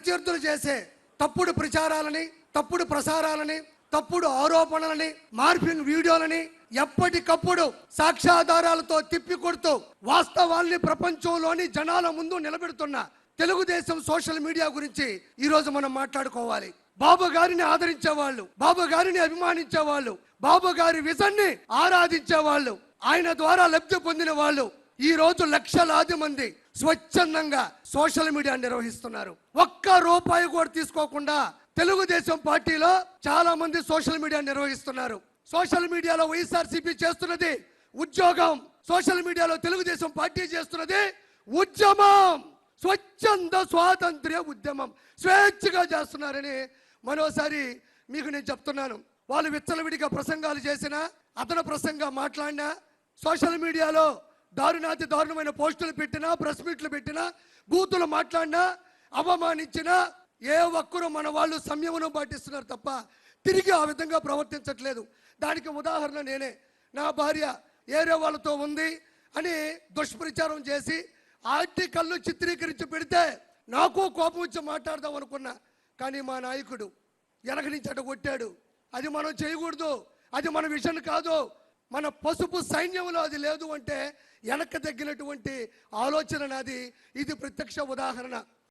ప్రత్యర్థులు చేసే తప్పుడు ప్రచారాలని, తప్పుడు ప్రసారాలని, తప్పుడు ఆరోపణలని, మార్ఫింగ్ వీడియోలని ఎప్పటికప్పుడు సాక్ష్యాధారాలతో తిప్పికొడుతూ వాస్తవాల్ని ప్రపంచంలోని జనాల ముందు నిలబెడుతున్న తెలుగుదేశం సోషల్ మీడియా గురించి ఈ రోజు మనం మాట్లాడుకోవాలి. బాబు గారిని ఆదరించే వాళ్ళు, బాబు గారిని అభిమానించే వాళ్ళు, బాబు గారి విజన్ ని ఆరాధించే వాళ్ళు, ఆయన ద్వారా లబ్ధి పొందిన వాళ్ళు ఈ రోజు లక్షలాది మంది స్వచ్ఛందంగా సోషల్ మీడియా నిర్వహిస్తున్నారు. ఒక్క రూపాయి కూడా తీసుకోకుండా తెలుగుదేశం పార్టీలో చాలా మంది సోషల్ మీడియా నిర్వహిస్తున్నారు. సోషల్ మీడియాలో వైఎస్ఆర్సీపీ చేస్తున్నది ఉద్యోగం, సోషల్ మీడియాలో తెలుగుదేశం పార్టీ చేస్తున్నది ఉద్యమం, స్వచ్ఛంద స్వాతంత్ర్య ఉద్యమం. స్వేచ్ఛగా చేస్తున్నారని మరోసారి మీకు నేను చెప్తున్నాను. వాళ్ళు విచ్చలవిడిగా ప్రసంగాలు చేసినా, అతను ప్రసంగా మాట్లాడినా, సోషల్ మీడియాలో దారుణాతి దారుణమైన పోస్టులు పెట్టినా, ప్రెస్ మీట్లు పెట్టినా, బూతులు మాట్లాడినా, అవమానించినా ఏ ఒక్కరూ మన వాళ్ళు సంయమనం పాటిస్తున్నారు తప్ప తిరిగి ఆ విధంగా ప్రవర్తించట్లేదు. దానికి ఉదాహరణ నేనే. నా భార్య ఏరే వాళ్ళతో ఉంది అని దుష్ప్రచారం చేసి ఆర్టికల్ను చిత్రీకరించి పెడితే నాకు కోపం వచ్చి మాట్లాడదాం అనుకున్నా. కానీ మా నాయకుడు వెనక నుంచి అడ్డ కొట్టాడు. అది మనం చేయకూడదు, అది మన విషయం కాదు, మన పసుపు సైన్యంలో అది లేదు అంటే వెనక్కి తగ్గినటువంటి ఆలోచన నాది. ఇది ప్రత్యక్ష ఉదాహరణ.